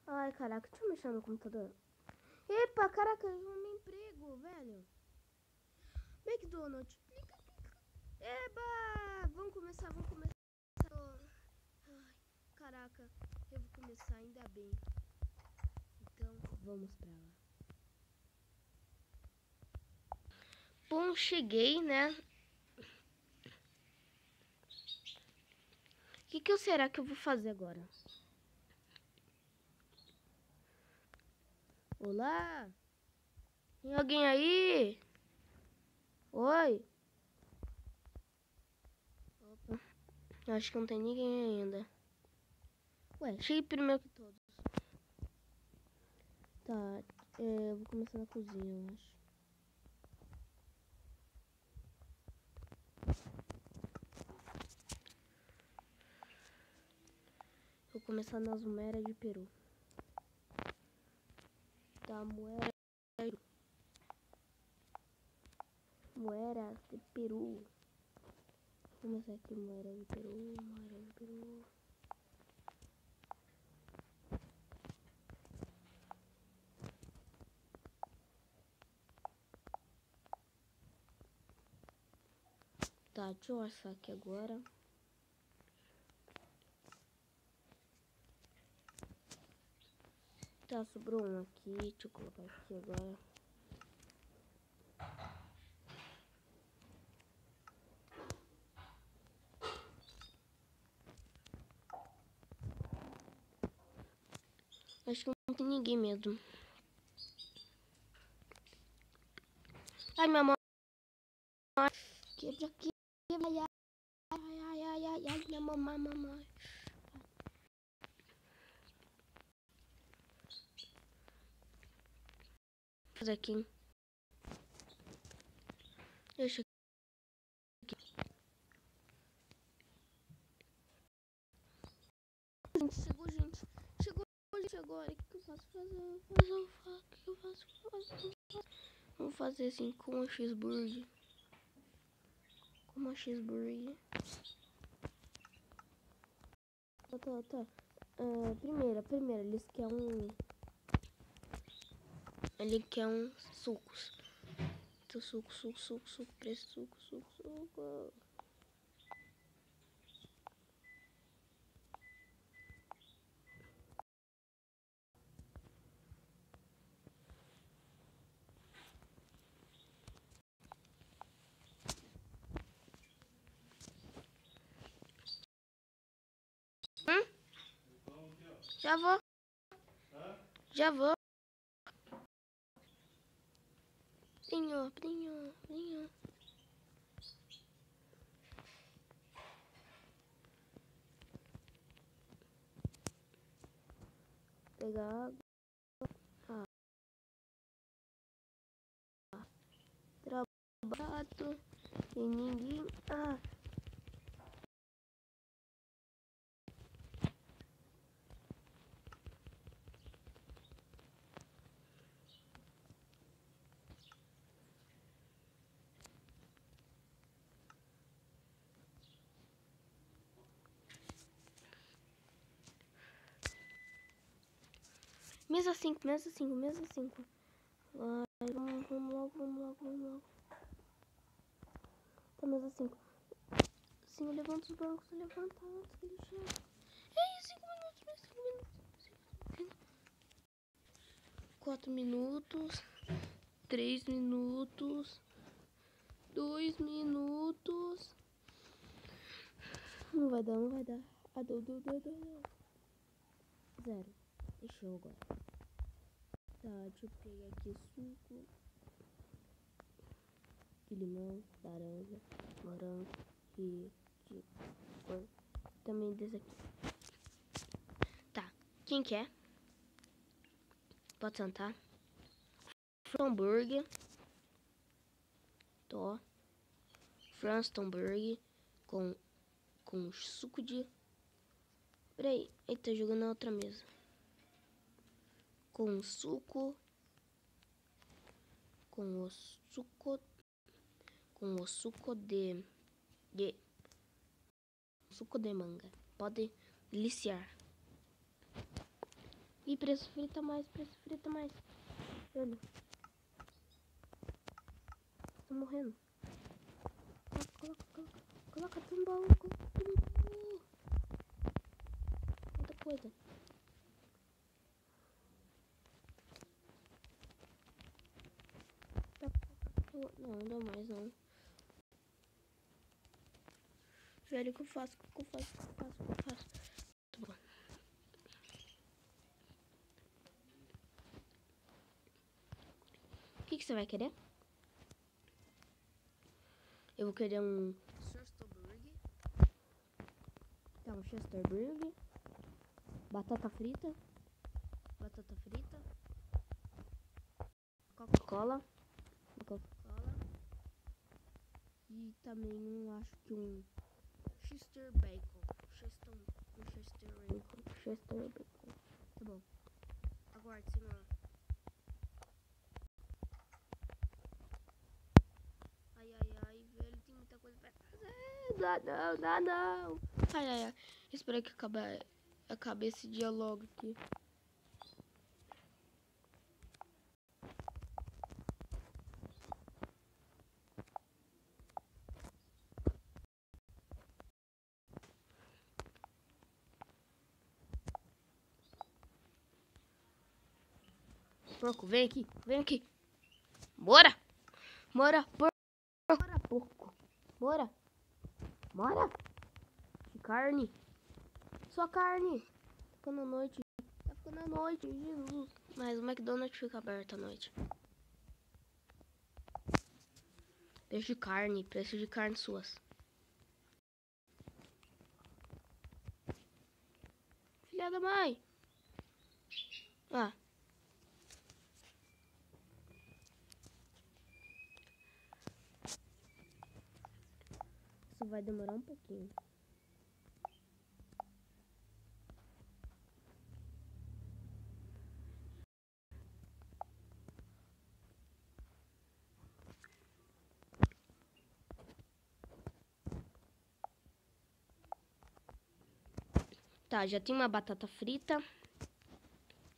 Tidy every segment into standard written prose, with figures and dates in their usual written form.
Ai, caraca, deixa eu mexer no computador. Epa, caraca, eu arrumei emprego, velho. McDonald's. Eba! Vamos começar. Ai, caraca, eu vou começar, ainda bem. Então, vamos pra lá. Bom, cheguei, né? O que será que eu vou fazer agora? Olá? Tem alguém aí? Oi? Opa, acho que não tem ninguém ainda. Ué, cheguei primeiro que todos. Tá, eu vou começar na cozinha, eu acho. Vou começar nas moedas de peru. Tá, moedas de peru. Vou começar aqui, moeda de peru. Tá, deixa eu assar aqui agora. Tá, sobrou um aqui. Deixa eu colocar aqui agora. Acho que não tem ninguém mesmo. Ai, minha mão. Quebra aqui. Ai, minha mamãe. Fazer aqui. Deixa aqui. Gente. Chegou gente agora. O que eu faço? O que eu faço? Vamos fazer assim com uma cheeseburger. Tá. Primeiro, ele quer um sucos. Então, suco, preço, suco. Já vou. Plinho. Pegar água. Trabalhado. E ninguém. Mesa 5. Vai, vamos logo. Tá, mesa 5. Sim, levanta os bancos, levanta antes que ele chegue. Ei, 5 minutos. 4 minutos. 3 minutos. 2 minutos. Não vai dar. Deu. 0. Deixa eu agora. Tá, deixa eu pegar aqui suco de limão, laranja, morango e de cor. Também desse aqui. Tá, quem quer? Pode sentar. Hambúrguer. Tô. Frankenstein com suco de... Peraí, ele tá jogando na outra mesa. Com o suco de manga. Pode deliciar. E preço frita mais, preço frita mais. Olha. Tô morrendo. Coloca tudo no baú. Muita coisa. Não dá mais não. Velho, o que eu faço? O que eu faço? Tá bom. O que você vai querer? Eu vou querer um Chesterburg. Tá, um Chesterburg. Batata frita. Coca-Cola. E também acho que um Chester Bacon. Chester Bacon. Tá bom. Aguarde, senhor. Ai, velho, tem muita coisa pra fazer. Dá não. Ai. Espero que acabe esse dia logo aqui. Porco, vem aqui. Bora, porco. Bora. De carne. Só carne. Tá ficando à noite, Jesus. Mas o McDonald's fica aberto à noite. Preço de carne suas. Filha da mãe. Ah. Isso vai demorar um pouquinho. Tá, já tem uma batata frita.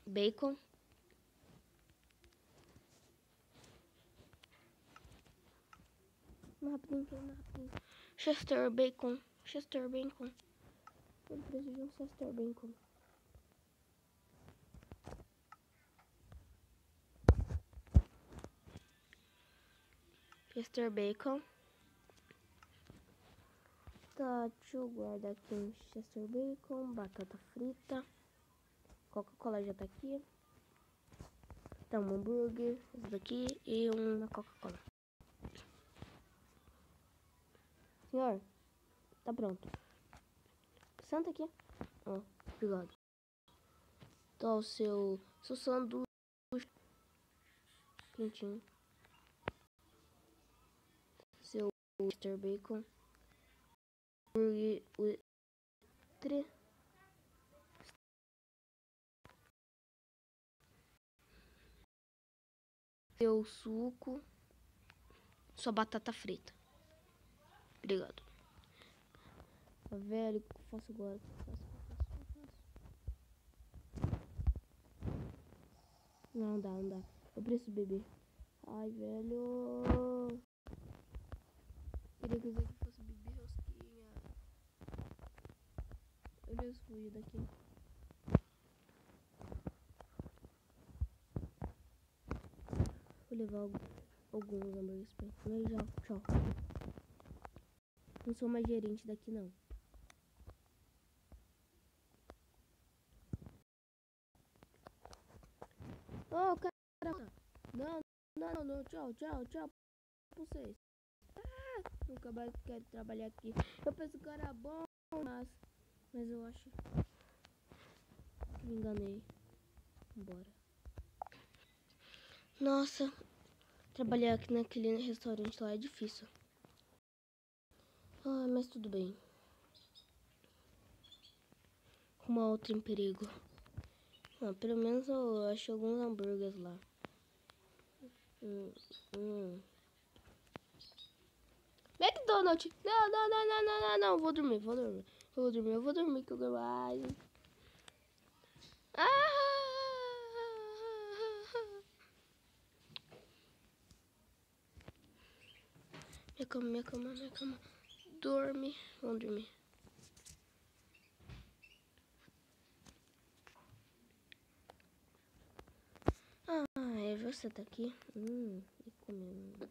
Bacon. Rapidinho. Chester Bacon. Eu preciso de um Chester Bacon. Chester Bacon. Tá, deixa eu guardar aqui um Chester Bacon, batata frita. Coca-Cola já tá aqui. Tá, um hambúrguer, esse daqui e uma Coca-Cola. Senhor, tá pronto. Senta aqui. Ó, obrigado. Tá o seu sanduíche quentinho. Seu Chester Bacon. Seu suco. Sua batata frita. Obrigado. Velho, o que eu faço agora? O que eu faço? Não dá. Eu preciso beber. Ai, velho. Queria dizer que fosse beber rosquinha. Eu mesmo fui daqui. Vou levar alguns hambúrgueres pra comer e já. Tchau. Não sou mais gerente daqui, não. Oh, cara. Não. Tchau pra vocês. Nunca mais quero trabalhar aqui. Eu penso que era bom, mas eu acho que me enganei. Bora. Nossa, trabalhar aqui naquele restaurante lá é difícil. Ah, mas tudo bem. Uma outra em perigo. Ah, pelo menos eu achei alguns hambúrgueres lá. McDonald's! Não. Vou dormir que eu quero mais. Ah! Minha cama, minha cama, minha cama. Dorme. Vamos dormir. Ah, é você tá aqui? E comendo.